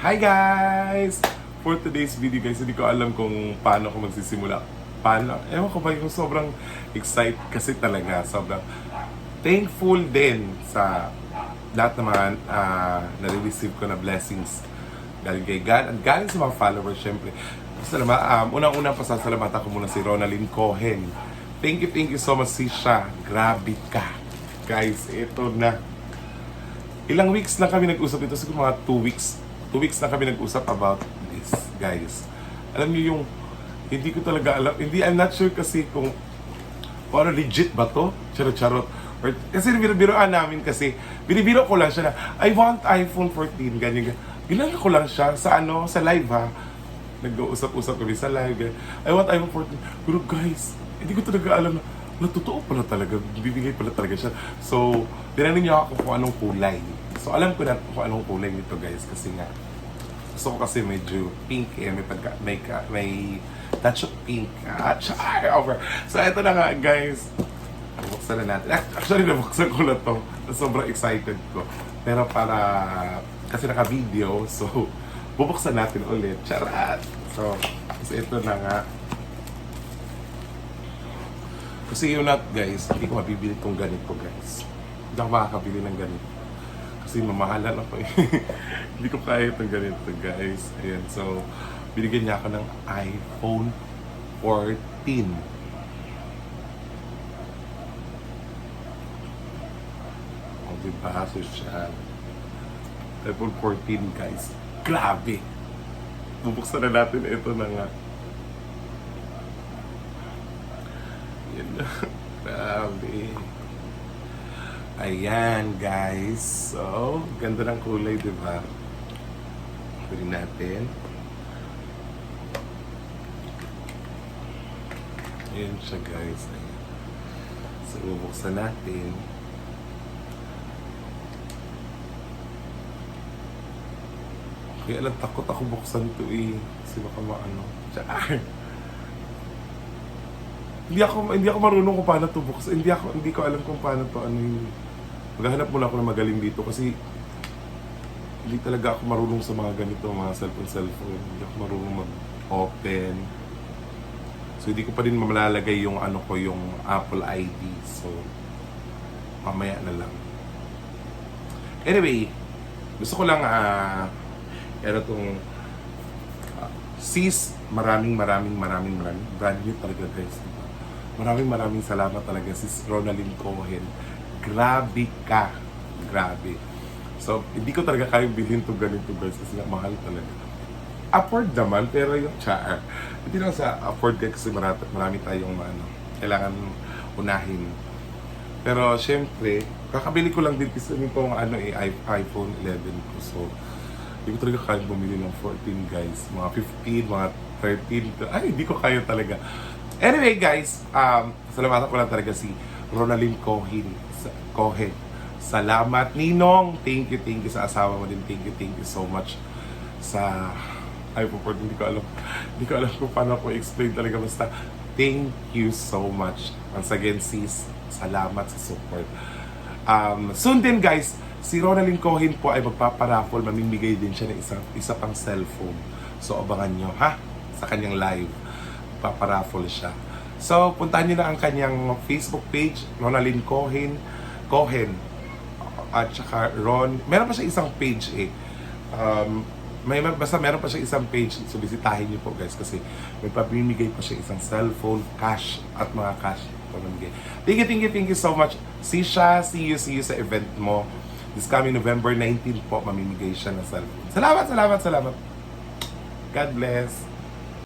Hi guys! For today's video guys, hindi ko alam kung paano ko magsisimula. Ewan ko ba yung sobrang excited kasi talaga. Sobrang thankful din sa lahat ng mga nare-receive ko na blessings. Galing kay God at galing sa mga followers syempre. Unang-unang pasasalamatan ko muna si Ronalyn Cohen. Thank you so much Sisha. Grabe ka. Guys, ito na. Ilang weeks na kami nag-usap ito. Siguro mga 2 weeks. 2 weeks na kami nag-usap about this, guys. Alam niyo yung, hindi ko talaga alam, I'm not sure kasi kung paano legit ba to? Charot-charot. Or, kasi binibiroan namin kasi, binibiro ko lang siya na, I want iPhone 14, ganyan. Ginala ko lang siya sa sa live ha. Nag-uusap-usap kami sa live. I want iPhone 14. Pero guys, hindi ko talaga alam na totoo pala talaga, bibigay pala talaga siya. So, tinanong niya ako kung anong kulay. So, alam ko na kung anong kulay nito guys kasi nga gusto ko kasi medyo pink may touch of pink. Over. So, ito na nga guys. Buksan na natin. Actually, nabuksan ko na to. Sobrang excited ko. Pero kasi naka-video, so bubuksan natin ulit. Charat! So, ito na nga. Kasi yun not guys, hindi ko mabibili itong ganito guys. Hindi ako makakabili ng ganito. Kasi mamahalan ako eh. Hindi ko kaya itong ganito guys. Ayan, so binigyan niya ako ng iPhone 14. O diba, social. iPhone 14 guys. Grabe! Bubuksan na natin ito na nga. Grabe. Ayan, guys. So, ganda ng kulay, di ba? Kunin natin. Ayan siya, guys. Ayan. So, bubuksan natin. Kaya lang, takot ako buksan to eh. Kasi baka maano. Hindi ako marunong kung paano to buksan. Hindi ko alam kung paano to maghahanap muna ako ng magaling dito kasi hindi talaga ako marunong sa mga ganito, mga cellphone. Hindi ako marunong mag-open. So hindi ko pa rin malalagay yung yung Apple ID. So mamaya na lang. Anyway, gusto ko lang tong sis, maraming brand new talaga guys. Maraming salamat talaga sis Ronalyn Cohen. Grabe ka. Grabe. So, hindi ko talaga kayang bilhin to ganito guys kasi mahal talaga. Afford naman, pero yung hindi lang sa afford kasi marami tayong kailangan unahin. Pero syempre, kakabili ko lang din kasi itong iPhone 11 ko. So, hindi ko talaga kayang bumili ng 14 guys. Mga 15, mga 13. Ay, hindi ko kaya talaga. Anyway guys, salamatan ko lang talaga si Ronalyn Cohen. Salamat Ninong. Thank you sa asawa mo din. Thank you so much sa iPhone 14. Hindi ko alam kung paano ko explain talaga. Basta thank you so much. Once again sis, salamat sa support. Soon din guys, si Ronalyn Cohen po ay magpaparaffle. Mamimigay din siya ng isa pang cellphone. So abangan nyo ha, sa kanyang live. Paparaffle siya. So, puntahan nyo na ang kanyang Facebook page, Ronalyn Cohen. At saka meron pa siya isang page eh. Basta meron pa siya isang page. So, bisitahin nyo po guys kasi may pamimigay pa siya isang cellphone, cash, at mga cash pamimigay. Thank you so much. Sisha, see you sa event mo. This coming November 19 po, mamimigay siya ng cellphone. Salamat. God bless.